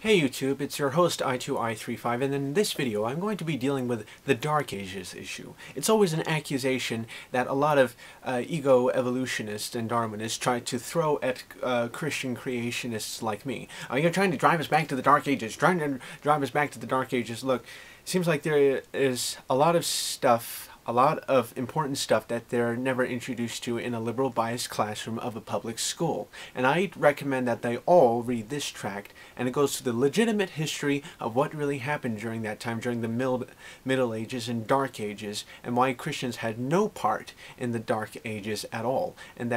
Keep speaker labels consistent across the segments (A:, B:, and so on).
A: Hey YouTube, it's your host I2I35, and in this video I'm going to be dealing with the Dark Ages issue. It's always an accusation that a lot of ego-evolutionists and Darwinists try to throw at Christian creationists like me. You're trying to drive us back to the Dark Ages, trying to drive us back to the Dark Ages. Look, it seems like there is a lot of stuff, a lot of important stuff that they're never introduced to in a liberal biased classroom of a public school. And I recommend that they all read this tract, and it goes to the legitimate history of what really happened during that time, during the Middle Ages and Dark Ages, and why Christians had no part in the Dark Ages at all. And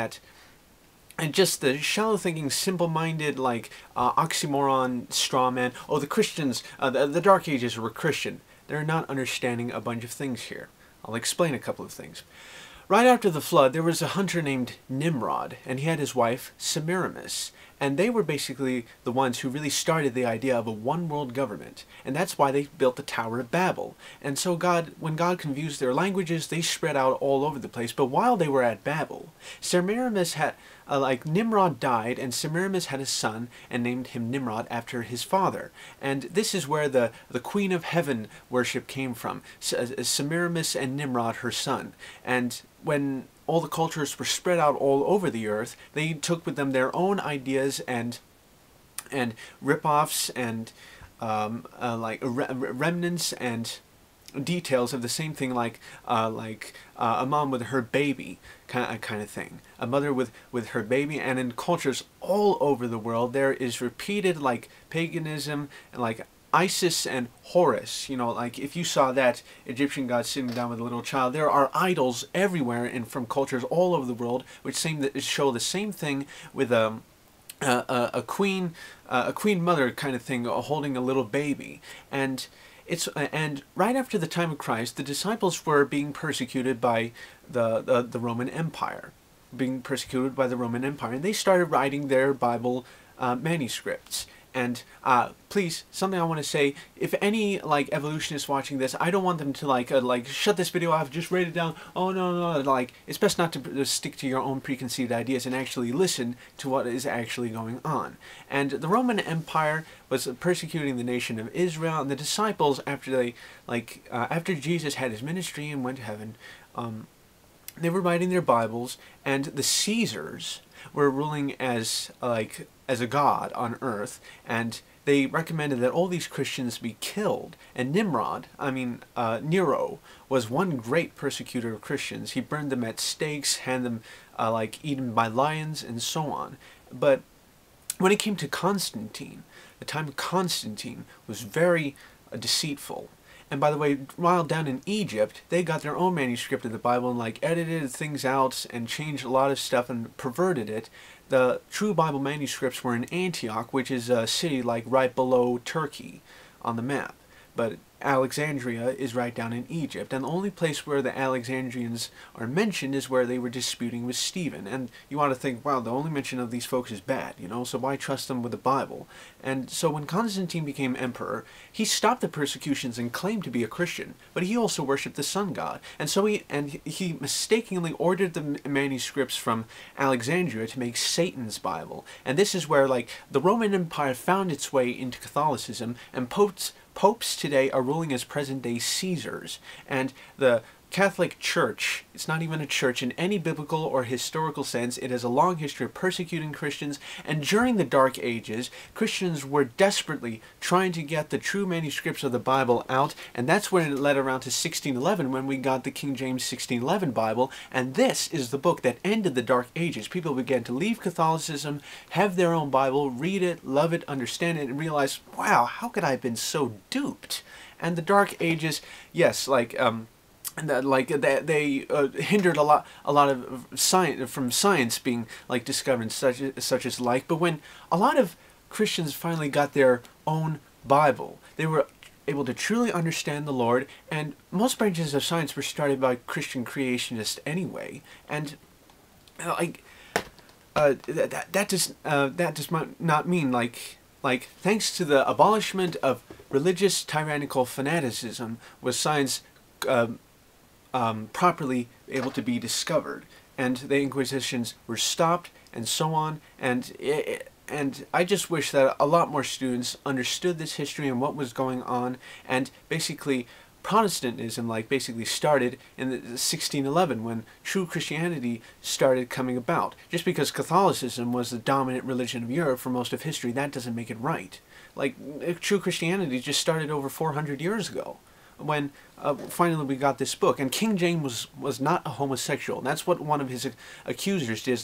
A: just the shallow thinking, simple-minded, like oxymoron straw man, oh, the Christians, the Dark Ages were Christian. They're not understanding a bunch of things here. I'll explain a couple of things. Right after the flood, there was a hunter named Nimrod, and he had his wife, Semiramis. And they were basically the ones who really started the idea of a one-world government. And that's why they built the Tower of Babel. And so when God confused their languages, they spread out all over the place. But while they were at Babel, Semiramis had, Nimrod died, and Semiramis had a son and named him Nimrod after his father. And this is where the Queen of Heaven worship came from, Semiramis and Nimrod, her son. And when all the cultures were spread out all over the earth, they took with them their own ideas and rip-offs and remnants and details of the same thing, like a mom with her baby kind of thing, a mother with her baby. And in cultures all over the world, there is repeated like paganism and like Isis and Horus. You know, like if you saw that Egyptian god sitting down with a little child, there are idols everywhere and from cultures all over the world which seem to show the same thing, with a queen mother kind of thing holding a little baby. And right after the time of Christ, the disciples were being persecuted by the Roman Empire, and they started writing their Bible manuscripts. And please, something I want to say, if any like evolutionists watching this, I don't want them to like shut this video off, just write it down. Oh no, like it's best not to stick to your own preconceived ideas and actually listen to what is actually going on. And the Roman Empire was persecuting the nation of Israel, and the disciples, after after Jesus had his ministry and went to heaven, they were writing their Bibles, and the Caesars were ruling as a god on earth, and they recommended that all these Christians be killed. And Nero was one great persecutor of Christians. He burned them at stakes, had them eaten by lions, and so on. But when it came to Constantine, the time of Constantine was very deceitful. And by the way, while down in Egypt, they got their own manuscript of the Bible and edited things out and changed a lot of stuff and perverted it. The true Bible manuscripts were in Antioch, which is a city right below Turkey on the map. But Alexandria is right down in Egypt, and the only place where the Alexandrians are mentioned is where they were disputing with Stephen. And you want to think, wow, the only mention of these folks is bad, you know, so why trust them with the Bible? And so when Constantine became emperor, he stopped the persecutions and claimed to be a Christian, but he also worshipped the sun god. And so he mistakenly ordered the manuscripts from Alexandria to make Satan's Bible. And this is where the Roman Empire found its way into Catholicism, and popes today are ruling as present-day Caesars. And the Catholic Church, it's not even a church in any biblical or historical sense. It has a long history of persecuting Christians, and during the Dark Ages, Christians were desperately trying to get the true manuscripts of the Bible out, and that's when it led around to 1611, when we got the King James 1611 Bible, and this is the book that ended the Dark Ages. People began to leave Catholicism, have their own Bible, read it, love it, understand it, and realize, wow, how could I have been so duped? And the Dark Ages, yes, they hindered a lot of science from science being discovered, such as but when a lot of Christians finally got their own Bible, they were able to truly understand the Lord. And most branches of science were started by Christian creationists anyway, and that does not mean thanks to the abolishment of religious tyrannical fanaticism was science properly able to be discovered, and the Inquisitions were stopped, and so on. And And I just wish that a lot more students understood this history and what was going on, and basically Protestantism basically started in 1611 when true Christianity started coming about. Just because Catholicism was the dominant religion of Europe for most of history, that doesn't make it right. True Christianity just started over 400 years ago, when finally we got this book. And King James was not a homosexual. That's what one of his accusers did,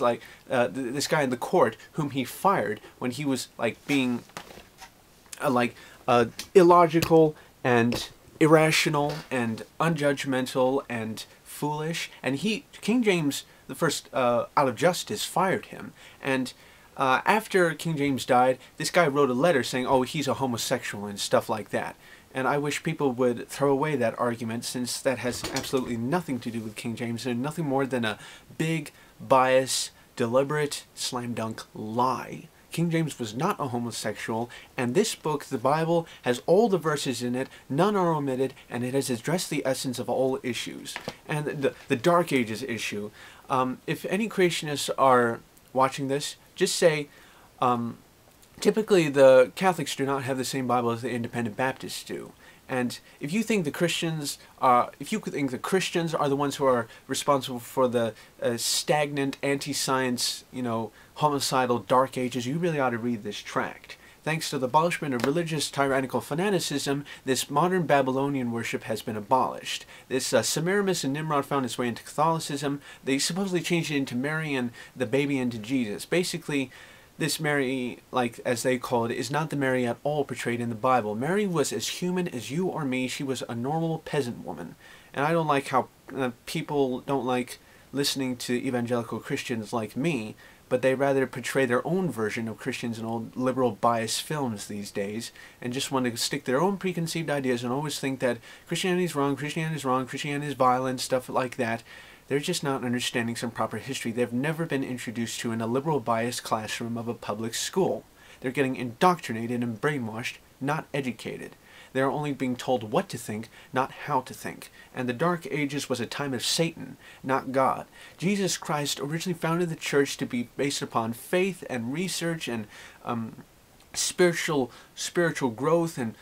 A: this guy in the court whom he fired when he was being illogical and irrational and unjudgmental and foolish. And King James the first, out of justice, fired him. And after King James died, this guy wrote a letter saying, oh, he's a homosexual and stuff like that. And I wish people would throw away that argument, since that has absolutely nothing to do with King James and nothing more than a big, biased, deliberate, slam dunk lie. King James was not a homosexual, and this book, the Bible, has all the verses in it, none are omitted, and it has addressed the essence of all issues. And the Dark Ages issue, if any creationists are watching this, just say, typically the Catholics do not have the same Bible as the Independent Baptists do. And if you think the Christians are the ones who are responsible for the stagnant, anti-science, homicidal Dark Ages, you really ought to read this tract. Thanks to the abolishment of religious tyrannical fanaticism, this modern Babylonian worship has been abolished. This Semiramis and Nimrod found its way into Catholicism. They supposedly changed it into Mary and the baby into Jesus. Basically, this Mary, as they call it, is not the Mary at all portrayed in the Bible. Mary was as human as you or me. She was a normal peasant woman. And I don't like how people don't like listening to evangelical Christians like me, but they rather portray their own version of Christians in old liberal biased films these days, and just want to stick their own preconceived ideas and always think that Christianity is wrong, Christianity is wrong, Christianity is violent, stuff like that. They're just not understanding some proper history. They've never been introduced to in a liberal biased classroom of a public school. They're getting indoctrinated and brainwashed, not educated. They're only being told what to think, not how to think. And the Dark Ages was a time of Satan, not God. Jesus Christ originally founded the church to be based upon faith and research and spiritual growth and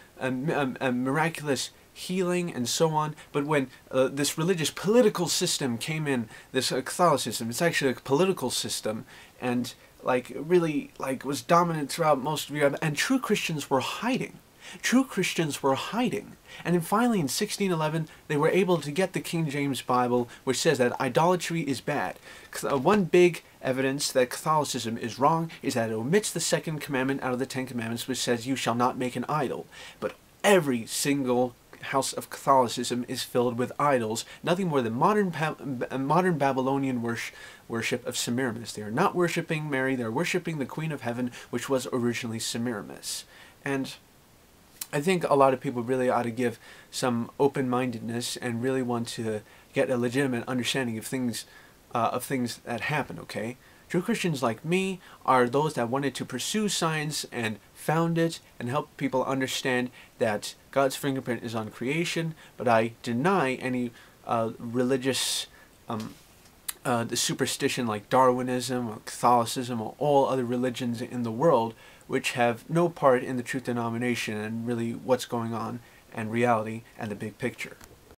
A: miraculous healing and so on. But when this religious political system came in, this Catholicism, it's actually a political system, and really was dominant throughout most of Europe, and true Christians were hiding. True Christians were hiding. And then finally in 1611 they were able to get the King James Bible, which says that idolatry is bad. One big evidence that Catholicism is wrong is that it omits the second commandment out of the 10 Commandments, which says you shall not make an idol. But every single house of Catholicism is filled with idols, nothing more than modern Babylonian worship of Semiramis. They are not worshipping Mary, they are worshipping the Queen of Heaven, which was originally Semiramis. And I think a lot of people really ought to give some open-mindedness and really want to get a legitimate understanding of things that happen, okay? True Christians like me are those that wanted to pursue science and found it and help people understand that God's fingerprint is on creation, but I deny any religious the superstition like Darwinism or Catholicism or all other religions in the world, which have no part in the truth denomination and really what's going on and reality and the big picture.